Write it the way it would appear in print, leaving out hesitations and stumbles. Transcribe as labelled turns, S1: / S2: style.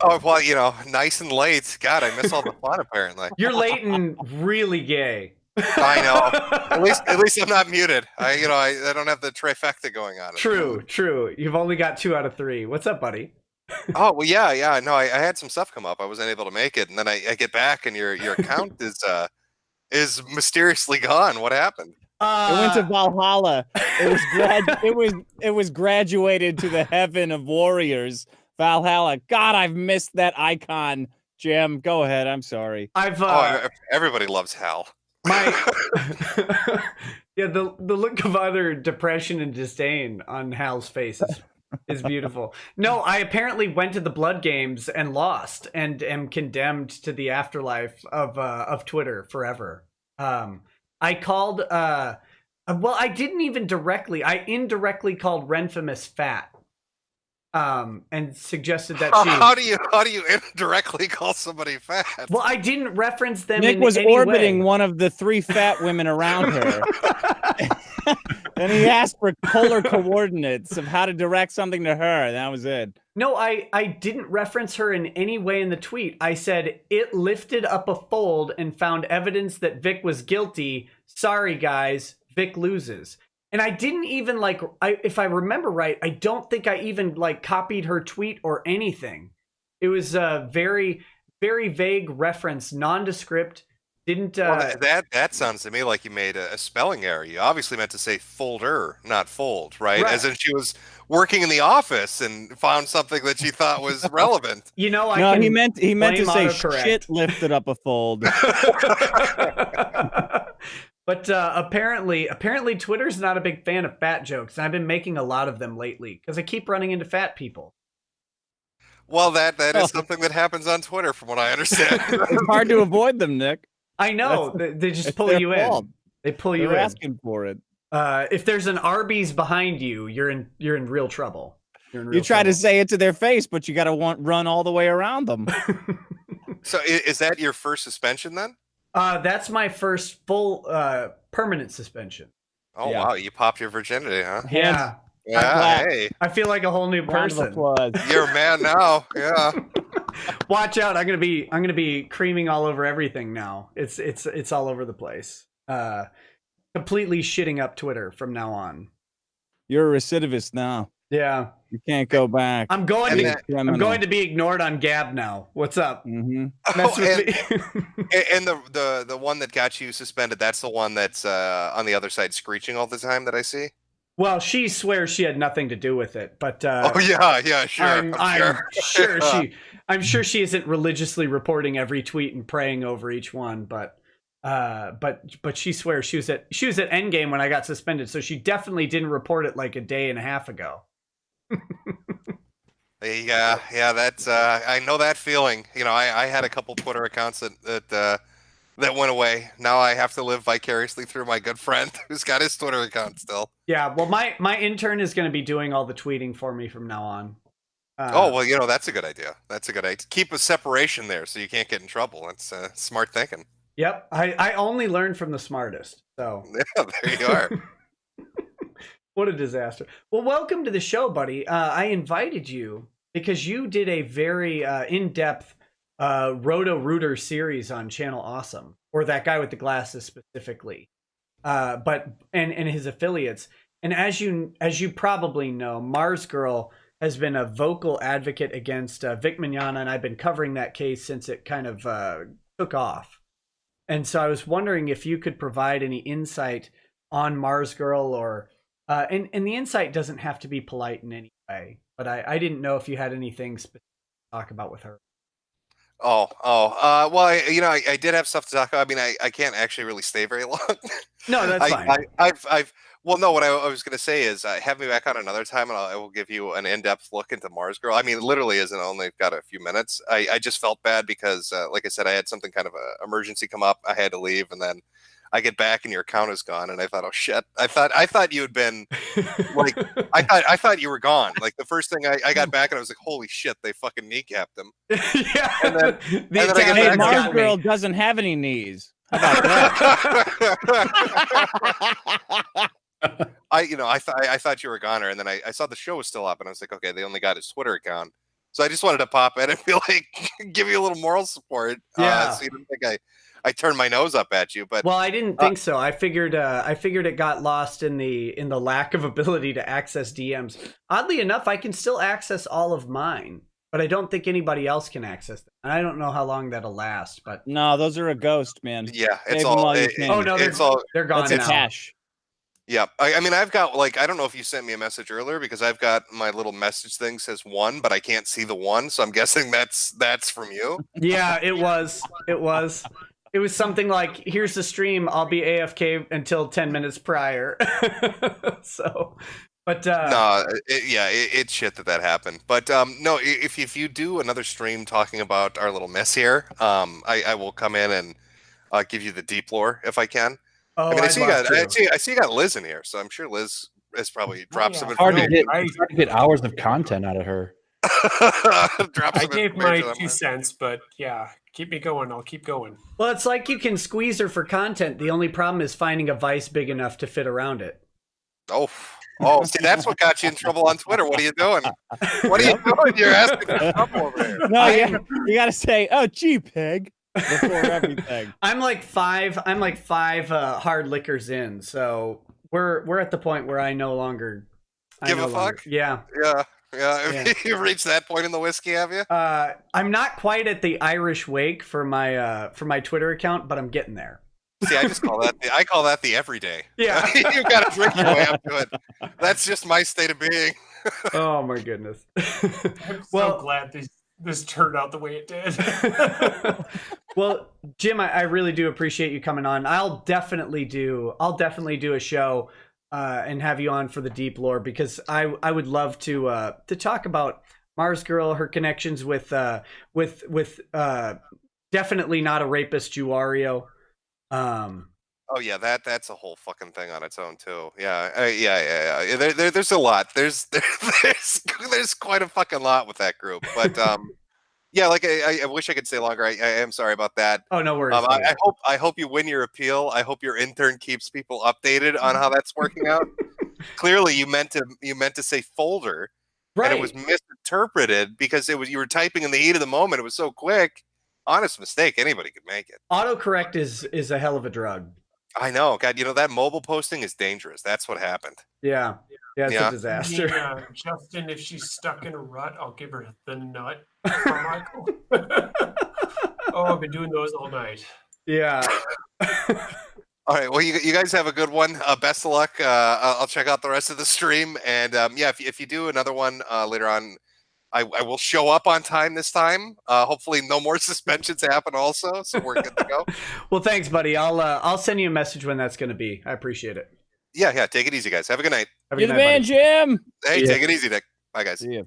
S1: Oh, well, nice and late. God, I miss all the fun, apparently.
S2: You're late and really gay.
S1: I know. At least I'm not muted. I don't have the trifecta going on at the
S2: True,
S1: moment.
S2: true. You've only got 2 out of 3. What's up, buddy?
S1: Oh, well, yeah, yeah. No, I had some stuff come up. I wasn't able to make it, and then I get back, and your account is mysteriously gone. What happened?
S3: It went to
S2: Uh,
S3: Valhalla. It was graduated to the heaven of warriors. Valhalla. God, I've missed that icon. Jim, go ahead. I'm sorry.
S2: I've
S1: Everybody loves Hal.
S2: my yeah, the look of utter depression and disdain on Hal's face is beautiful. No, I apparently went to the Blood Games and lost, and am condemned to the afterlife of Twitter forever. I called well, I didn't even directly. I indirectly called Renfamous fat. And suggested that she.
S1: How do you indirectly call somebody fat?
S2: Well, I didn't reference them.
S3: Nick
S2: in
S3: was
S2: any
S3: orbiting
S2: way.
S3: one of the 3 fat women around her. And he asked for polar coordinates of how to direct something to her. That was it.
S2: No, I didn't reference her in any way in the tweet. I said it lifted up a fold and found evidence that Vic was guilty. Sorry, guys, Vic loses. And I didn't even if I remember right, I don't think I even copied her tweet or anything. It was a very, very vague reference, nondescript. Didn't
S1: Well, that sounds to me like you made a spelling error. You obviously meant to say folder, not fold, right?
S2: Right.
S1: As in she was working in the office and found something that she thought was relevant.
S2: I
S3: he meant to
S2: blame
S3: say
S2: autocorrect.
S3: shit lifted up a fold.
S2: But apparently Twitter's not a big fan of fat jokes, and I've been making a lot of them lately because I keep running into fat people.
S1: Well, that is something that happens on Twitter, from what I understand.
S3: It's hard to avoid them, Nick.
S2: I know they just pull
S3: their
S2: you
S3: fault.
S2: in. They pull you
S3: They're
S2: in.
S3: asking for it.
S2: If there's an Arby's behind you, you're in real trouble.
S3: You try to say it to their face, but you got to run all the way around them.
S1: So, is that your first suspension then?
S2: That's my first full permanent suspension.
S1: Oh
S3: Yeah.
S1: wow, you popped your virginity, huh?
S2: Yeah.
S1: Yeah, hey,
S2: I feel like a whole new
S3: Round of
S2: person.
S3: applause.
S1: you're a man now. Yeah.
S2: Watch out! I'm gonna be creaming all over everything now. It's all over the place. Completely shitting up Twitter from now on.
S3: You're a recidivist now.
S2: Yeah,
S3: You can't go back.
S2: I'm going
S1: And
S2: to be ignored on Gab now. What's up?
S3: Mm-hmm.
S2: Mess with me.
S1: And the one that got you suspended, that's the one that's on the other side screeching all the time that I see.
S2: Well, she swears she had nothing to do with it, but
S1: Oh yeah, sure.
S2: I'm sure she isn't religiously reporting every tweet and praying over each one, but she swears she was at Endgame when I got suspended, so she definitely didn't report it like a day and a half ago.
S1: Yeah, that's I know that feeling. I had a couple Twitter accounts that went away. Now I have to live vicariously through my good friend who's got his Twitter account still.
S2: Yeah, well, my intern is going to be doing all the tweeting for me from now on.
S1: Oh well, that's a good idea. That's a good idea. Keep a separation there so you can't get in trouble. That's smart thinking.
S2: Yep, I only learn from the smartest. So
S1: Yeah, there you are.
S2: what a disaster. Well, welcome to the show, buddy. I invited you because you did a very in-depth Roto-Rooter series on Channel Awesome, or that guy with the glasses specifically, but his affiliates. And as you probably know, Mars Girl has been a vocal advocate against Vic Mignogna, and I've been covering that case since it kind of took off. And so I was wondering if you could provide any insight on Mars Girl, or and the insight doesn't have to be polite in any way, but I didn't know if you had anything specific to talk about with her.
S1: Well, I did have stuff to talk about. I mean, I can't actually really stay very long.
S2: No, that's fine.
S1: Well, no, what I was going to say is have me back on another time, and I will give you an in-depth look into Mars Girl. I mean, literally isn't only got a few minutes. I just felt bad because, like I said, I had something kind of an emergency come up. I had to leave, and then I get back and your account is gone, and I thought, oh shit! I thought you had been like, I thought you were gone. Like the first thing I got back, and I was like, holy shit! They fucking knecapped him.
S2: Yeah.
S1: And then I get
S3: Hey,
S1: back
S3: Mars
S2: got
S3: Girl
S2: me.
S3: doesn't have any knees. How about that?
S1: I thought you were a goner, and then I saw the show was still up, and I was like, okay, they only got his Twitter account, So I just wanted to pop in and be like, give you a little moral support.
S2: Yeah.
S1: So you didn't think I turned my nose up at you, but
S2: Well, I didn't think so. I figured it got lost in the lack of ability to access DMs. Oddly enough, I can still access all of mine, but I don't think anybody else can access them. And I don't know how long that'll last, but
S3: No, those are a ghost, man.
S1: yeah, it's
S3: Save them
S1: all.
S3: while you
S1: It,
S3: can.
S2: oh no,
S1: it's all.
S2: they're gone
S3: That's a
S2: now.
S3: cache.
S1: Yeah, I mean, I've got like, I don't know if you sent me a message earlier because I've got my little message thing says 1, but I can't see the 1, so I'm guessing that's from you.
S2: Yeah, it was. It was something like, here's the stream, I'll be AFK until 10 minutes prior. So, but
S1: No, it's shit that happened. But no, if you do another stream talking about our little mess here, I will come in and give you the deep lore if I can.
S2: oh,
S1: I mean, I
S2: I'd
S1: see
S2: love to.
S1: I see you got Liz in here, so I'm sure Liz has probably dropped some
S4: Hard to
S1: information.
S4: get hours of content out of her.
S1: Drop
S5: I
S1: some
S5: gave my
S1: information on
S5: 2
S1: her.
S5: cents, but yeah, keep me going. I'll keep going.
S2: Well, it's like you can squeeze her for content. The only problem is finding a vice big enough to fit around it.
S1: Oh, see, that's what got you in trouble on Twitter. What are you doing? What are you doing? You're asking for trouble over here.
S3: No, you got to say, "Oh, gee, pig," before everything.
S2: I'm like five hard liquors in, so we're at the point where I no longer
S1: Give a fuck?
S2: Yeah.
S1: Yeah.
S2: Yeah.
S1: You've reached that point in the whiskey, have you?
S2: I'm not quite at the Irish wake for my Twitter account, but I'm getting there.
S1: See, I call that the everyday.
S2: Yeah.
S1: You got to drink your way up to it. That's just my state of being.
S2: Oh my goodness.
S5: I'm so glad this turned out the way it did.
S2: Well, Jim, I really do appreciate you coming on. I'll definitely do a show and have you on for the deep lore, because I would love to talk about Mars Girl, her connections with definitely not a rapist Juario.
S1: Oh yeah, that's a whole fucking thing on its own too. Yeah, yeah. There's a lot. There's quite a fucking lot with that group. But yeah, like I wish I could stay longer. I am sorry about that.
S2: Oh, no worries.
S1: I hope you win your appeal. I hope your intern keeps people updated on how that's working out. Clearly, you meant to say folder,
S2: right?
S1: And it was misinterpreted because you were typing in the heat of the moment. It was so quick. Honest mistake. Anybody could make it.
S2: Autocorrect is a hell of a drug.
S1: I know. God, that mobile posting is dangerous. That's what happened.
S2: Yeah. It's a disaster.
S5: Yeah, Justin, if she's stuck in a rut, I'll give her the nut for Michael. Oh, I've been doing those all night.
S2: Yeah.
S1: All right. Well, you guys have a good one. Best of luck. I'll check out the rest of the stream. And yeah, if you do another one later on, I will show up on time this time. Hopefully no more suspensions happen also, so we're good to go.
S2: Well, thanks, buddy. I'll send you a message when that's going to be. I appreciate it.
S1: Yeah. Take it easy, guys. Have a good night.
S2: Have a
S3: You're
S2: good
S3: the
S2: night,
S3: man,
S2: buddy.
S3: Jim.
S1: Hey, take it easy, Nick. Bye, guys.
S3: See ya.